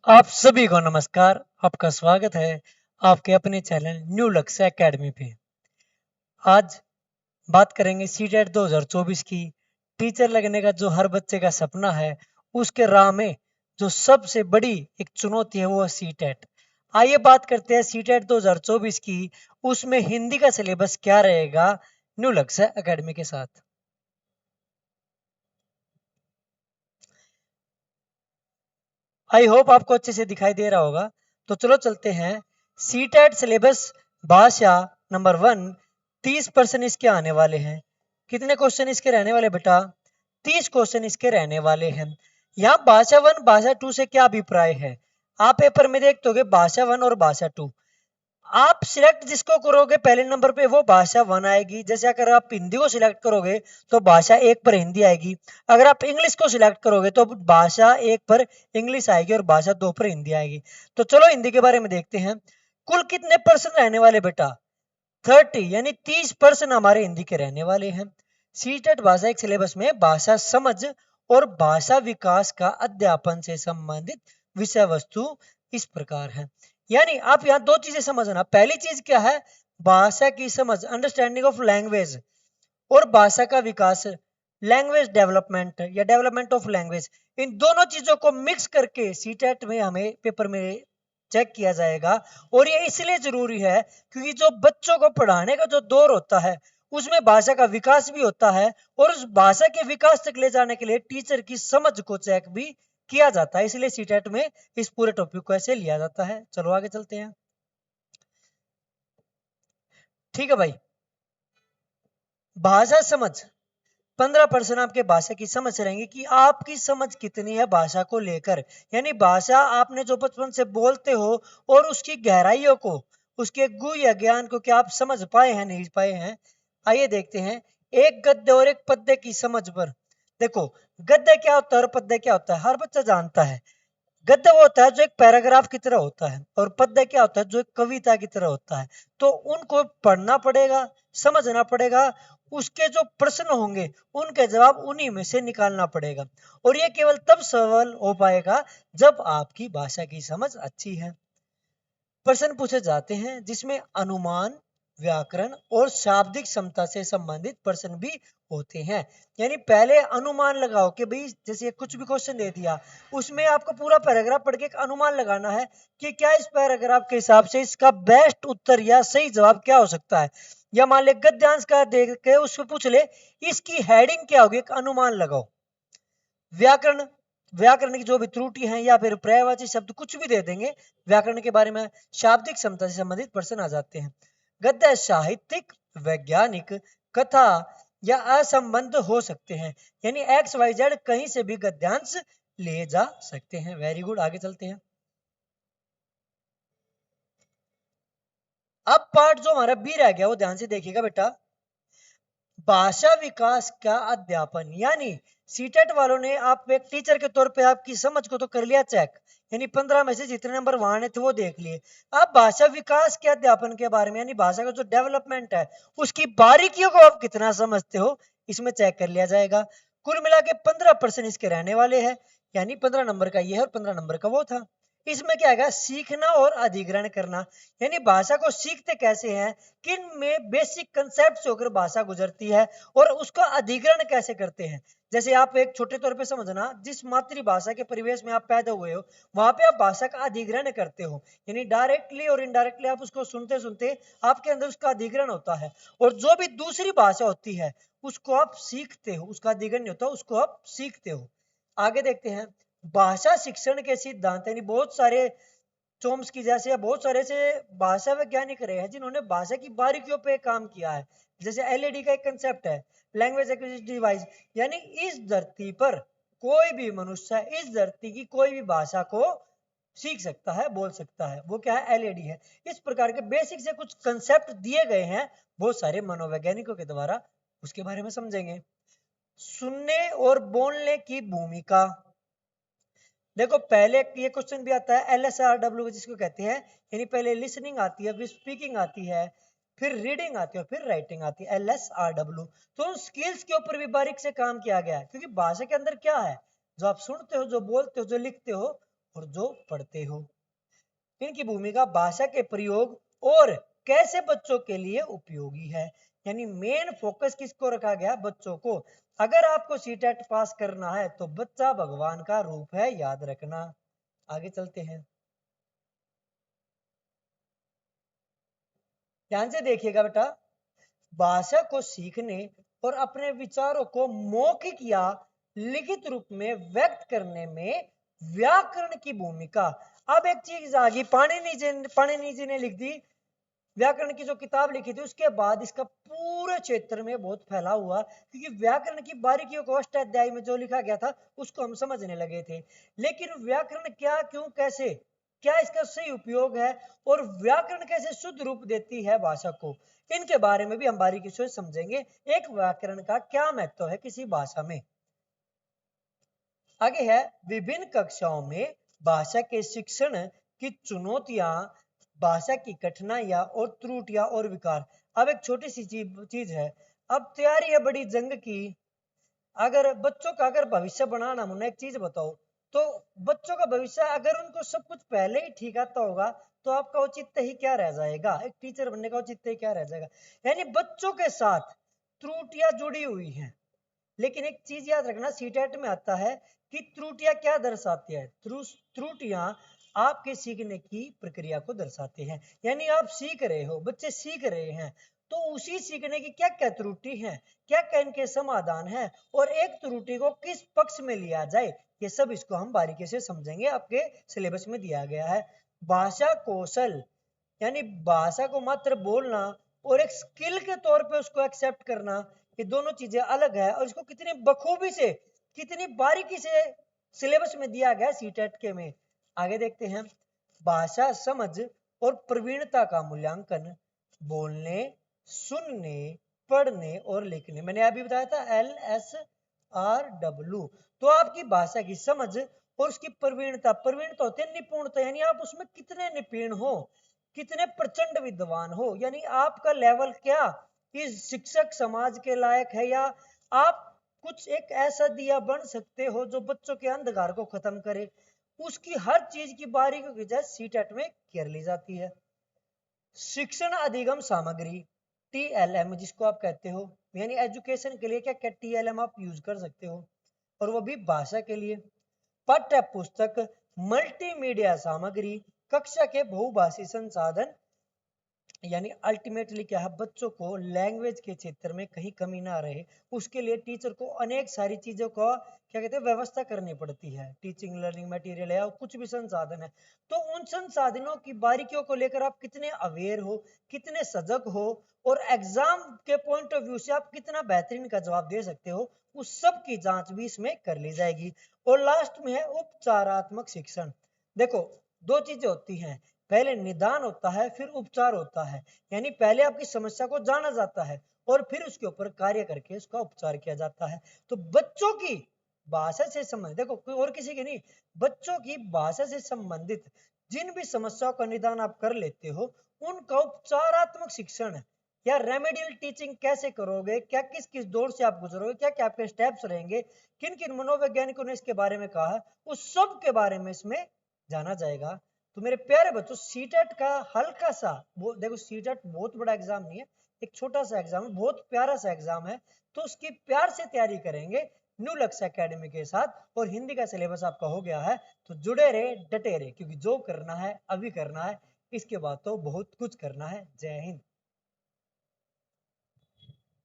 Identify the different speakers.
Speaker 1: आप सभी को नमस्कार। आपका स्वागत है आपके अपने चैनल न्यू लक्ष्य एकेडमी पे। आज बात करेंगे सीटेट 2024 की। टीचर लगने का जो हर बच्चे का सपना है, उसके राह में जो सबसे बड़ी एक चुनौती है वो है सीटेट। आइए बात करते हैं सीटेट 2024 की। उसमें हिंदी का सिलेबस क्या रहेगा न्यू लक्ष्य एकेडमी के साथ। आई होप आपको अच्छे से दिखाई दे रहा होगा। तो चलो चलते हैं। सीटेट सिलेबस भाषा नंबर 1, 30% इसके आने वाले हैं। कितने क्वेश्चन इसके रहने वाले बेटा? 30 क्वेश्चन इसके रहने वाले हैं। यहाँ भाषा 1 भाषा 2 से क्या अभिप्राय है? आप पेपर में देखते होगे भाषा 1 और भाषा 2। आप सिलेक्ट जिसको करोगे पहले नंबर पे वो भाषा 1 आएगी। जैसे अगर आप हिंदी को सिलेक्ट करोगे तो भाषा 1 पर हिंदी आएगी। अगर आप इंग्लिश को सिलेक्ट करोगे तो भाषा 1 पर इंग्लिश आएगी और भाषा 2 पर हिंदी आएगी। तो चलो हिंदी के बारे में देखते हैं। कुल कितने परसेंट रहने वाले बेटा? 30 यानी 30% हमारे हिंदी के रहने वाले हैं। सीटेट भाषा एक सिलेबस में भाषा समझ और भाषा विकास का अध्यापन से संबंधित विषय वस्तु इस प्रकार है। यानी आप यहाँ दो चीजें समझना। पहली चीज क्या है? भाषा की समझ, अंडरस्टैंडिंग ऑफ लैंग्वेज, और भाषा का विकास, लैंग्वेज डेवलपमेंट या डेवलपमेंट ऑफ लैंग्वेज। इन दोनों चीजों को मिक्स करके सीटेट में हमें पेपर में चेक किया जाएगा। और ये इसलिए जरूरी है क्योंकि जो बच्चों को पढ़ाने का जो दौर होता है उसमें भाषा का विकास भी होता है, और उस भाषा के विकास तक ले जाने के लिए टीचर की समझ को चेक भी किया जाता है। इसलिए सीटेट में इस पूरे टॉपिक को ऐसे लिया जाता है। चलो आगे चलते हैं। ठीक है भाई। भाषा समझ 15% आपके भाषा की समझ रहेंगी कि आपकी समझ कितनी है भाषा को लेकर। यानी भाषा आपने जो बचपन से बोलते हो और उसकी गहराइयों को, उसके गु या ज्ञान को क्या आप समझ पाए हैं नहीं पाए हैं। आइए देखते हैं। एक गद्य और एक पद्य की समझ पर। देखो, गद्य क्या होता है और पद्य क्या होता है हर बच्चा जानता है। गद्य वो होता है जो एक पैराग्राफ की तरह होता है, और पद्य क्या होता है जो एक कविता की तरह होता है। तो उनको पढ़ना पड़ेगा, समझना पड़ेगा। उसके जो प्रश्न होंगे उनके जवाब उन्हीं में से निकालना पड़ेगा। और ये केवल तब सफल हो पाएगा जब आपकी भाषा की समझ अच्छी है। प्रश्न पूछे जाते हैं जिसमें अनुमान, व्याकरण और शाब्दिक क्षमता से संबंधित प्रश्न भी होते हैं। यानी पहले अनुमान लगाओ कि भाई जैसे कुछ भी क्वेश्चन दे दिया, उसमें आपको पूरा पैराग्राफ पढ़ के एक अनुमान लगाना है कि क्या इस पैराग्राफ के हिसाब से इसका बेस्ट उत्तर या सही जवाब क्या हो सकता है। या मान ले गद्यांश का देख के उसको पूछ ले इसकी हेडिंग क्या होगी, एक अनुमान लगाओ। व्याकरण, व्याकरण की जो भी त्रुटि है या फिर पर्यायवाची शब्द कुछ भी दे देंगे व्याकरण के बारे में, शाब्दिक क्षमता से संबंधित प्रश्न आ जाते हैं। गद्य साहित्यिक, वैज्ञानिक, कथा या असंबंध हो सकते हैं। यानी एक्स वाई जेड कहीं से भी गद्यांश ले जा सकते हैं। वेरी गुड, आगे चलते हैं। अब पार्ट जो हमारा बी रह गया वो ध्यान से देखिएगा बेटा। भाषा विकास का अध्यापन। यानी सीटेट वालों ने आप एक टीचर के तौर पे आपकी समझ को तो कर लिया चेक, यानी 15 में से जितने नंबर वहां आने थे वो देख लिए। अब भाषा विकास के अध्यापन के बारे में, यानी भाषा का जो डेवलपमेंट है उसकी बारीकियों को आप कितना समझते हो, इसमें चेक कर लिया जाएगा। कुल मिला के 15% इसके रहने वाले हैं। यानी 15 नंबर का ये है और 15 नंबर का वो था। इसमें क्या है? सीखना और अधिग्रहण करना। यानी भाषा को सीखते कैसे हैं, किन में बेसिक कंसेप्ट से होकर भाषा गुजरती है, और उसका अधिग्रहण कैसे करते हैं। जैसे आप एक छोटे तौर पे समझना, जिस मातृभाषा के परिवेश में आप पैदा हुए हो वहां पे आप भाषा का अधिग्रहण करते हो। यानी डायरेक्टली और इनडायरेक्टली आप उसको सुनते सुनते आपके अंदर उसका अधिग्रहण होता है। और जो भी दूसरी भाषा होती है उसको आप सीखते हो, उसका अधिग्रहण नहीं होता, उसको आप सीखते हो। आगे देखते हैं। भाषा शिक्षण के सिद्धांत, यानी बहुत सारे चोम्स्की जैसे या बहुत सारे से भाषा वैज्ञानिक रहे हैं जिन्होंने भाषा की बारीकियों पे काम किया है। जैसे एलईडी का एक कंसेप्ट है, लैंग्वेज एक्विजिशन डिवाइस। यानी इस धरती पर कोई भी मनुष्य इस धरती की कोई भी भाषा को सीख सकता है, बोल सकता है। वो क्या है? एलईडी है। इस प्रकार के बेसिक से कुछ कंसेप्ट दिए गए हैं बहुत सारे मनोवैज्ञानिकों के द्वारा, उसके बारे में समझेंगे। सुनने और बोलने की भूमिका। देखो, पहले ये क्वेश्चन भी आता है LSRW जिसको कहते हैं। यानी पहले लिसनिंग आती है, फिर स्पीकिंग आती है, फिर रीडिंग आती है, फिर राइटिंग आती है, LSRW। तो उन स्किल्स के ऊपर भी बारीक से काम किया गया है, क्योंकि भाषा के अंदर क्या है, जो आप सुनते हो, जो बोलते हो, जो लिखते हो, और जो पढ़ते हो। इनकी भूमिका भाषा के प्रयोग और कैसे बच्चों के लिए उपयोगी है, यानी मेन फोकस किसको रखा गया, बच्चों को। अगर आपको सीटेट पास करना है तो बच्चा भगवान का रूप है, याद रखना। आगे चलते हैं, ध्यान से देखिएगा बेटा। भाषा को सीखने और अपने विचारों को मौखिक या लिखित रूप में व्यक्त करने में व्याकरण की भूमिका। अब एक चीज आ गई, पाणिनि जी ने लिख दी व्याकरण की जो किताब लिखी थी, उसके बाद इसका पूरे क्षेत्र में बहुत फैला हुआ, क्योंकि व्याकरण की बारीकियों को अष्टाध्यायी में जो लिखा गया था उसको हम समझने लगे थे। लेकिन व्याकरण क्या, क्यों, कैसे, क्या इसका सही उपयोग है, और व्याकरण कैसे शुद्ध रूप देती है भाषा को, इनके बारे में भी हम बारीकी से समझेंगे। एक व्याकरण का क्या महत्व है किसी भाषा में। आगे है, विभिन्न कक्षाओं में भाषा के शिक्षण की चुनौतियां, भाषा की कठिनाइयां और त्रुटियां और विकार। अब एक छोटी सी चीज है, अब तैयारी है बड़ी जंग की। अगर बच्चों का अगर भविष्य बनाना, मुन्ना एक चीज बताओ, तो बच्चों का भविष्य अगर उनको सब कुछ पहले ही ठीक आता होगा तो आपका औचित्य ही क्या रह जाएगा, एक टीचर बनने का औचित्य ही क्या रह जाएगा। यानी बच्चों के साथ त्रुटियां जुड़ी हुई हैं। लेकिन एक चीज याद रखना, सीटेट में आता है कि त्रुटियां क्या दर्शाती है, त्रुटियां आपके सीखने की प्रक्रिया को दर्शाते हैं। यानी आप सीख रहे हो, बच्चे सीख रहे हैं, तो उसी सीखने की क्या क्या त्रुटि है, क्या क्या इनके समाधान है, और एक त्रुटि को किस पक्ष में लिया जाए, ये सब इसको हम बारीकी से समझेंगे, आपके सिलेबस में दिया गया है। भाषा कौशल, यानी भाषा को मात्र बोलना और एक स्किल के तौर पे उसको एक्सेप्ट करना, ये दोनों चीजें अलग है, और इसको कितनी बखूबी से, कितनी बारीकी से सिलेबस में दिया गया सीटेट के में। आगे देखते हैं, भाषा समझ और प्रवीणता का मूल्यांकन बोलने, सुनने, पढ़ने और लिखने, मैंने अभी बताया था LSRW। तो आपकी भाषा की समझ और उसकी प्रवीणता, प्रवीणता होती है निपुणता, यानी आप उसमें कितने निपुण हो, कितने प्रचंड विद्वान हो, यानी आपका लेवल क्या इस शिक्षक समाज के लायक है, या आप कुछ एक ऐसा दिया बन सकते हो जो बच्चों के अंधकार को खत्म करे। उसकी हर चीज की बारीकी की जाए सीटेट में केयर ली जाती है। शिक्षण अधिगम सामग्री, TLM जिसको आप कहते हो, यानी एजुकेशन के लिए क्या क्या TLM आप यूज कर सकते हो, और वो भी भाषा के लिए। पाठ्य पुस्तक, मल्टीमीडिया सामग्री, कक्षा के बहुभाषी संसाधन, यानी अल्टीमेटली क्या है, बच्चों को लैंग्वेज के क्षेत्र में कहीं कमी ना रहे, उसके लिए टीचर को अनेक सारी चीजों का क्या कहते हैं व्यवस्था करनी पड़ती है। टीचिंग लर्निंग मटेरियल है और कुछ भी संसाधन है, तो उन संसाधनों की बारीकियों को लेकर आप कितने अवेयर हो, कितने सजग हो, और एग्जाम के पॉइंट ऑफ व्यू से आप कितना बेहतरीन का जवाब दे सकते हो, उस सब की जांच भी इसमें कर ली जाएगी। और लास्ट में है उपचारात्मक शिक्षण। देखो, दो चीजें होती हैं, पहले निदान होता है, फिर उपचार होता है, यानी पहले आपकी समस्या को जाना जाता है और फिर उसके ऊपर कार्य करके उसका उपचार किया जाता है। तो बच्चों की भाषा से संबंधित, देखो कोई और किसी की नहीं, बच्चों की भाषा से संबंधित जिन भी समस्याओं का निदान आप कर लेते हो, उनका उपचारात्मक शिक्षण या रेमेडियल टीचिंग कैसे करोगे, क्या किस किस दौर से आप गुजरोगे, क्या क्या आपके स्टेप्स रहेंगे, किन किन मनोवैज्ञानिकों ने इसके बारे में कहा, उस सब के बारे में इसमें जाना जाएगा। तो मेरे प्यारे बच्चों, सीटेट का हल्का सा, वो देखो सीटेट बहुत बड़ा एग्जाम नहीं है, एक छोटा सा एग्जाम है, बहुत प्यारा सा एग्जाम है, तो उसकी प्यार से तैयारी करेंगे न्यू लक्ष्य एकेडमी के साथ। और हिंदी का सिलेबस आपका हो गया है, तो जुड़े रहे, डटे रहे, क्योंकि जो करना है अभी करना है, इसके बाद तो बहुत कुछ करना है। जय हिंद।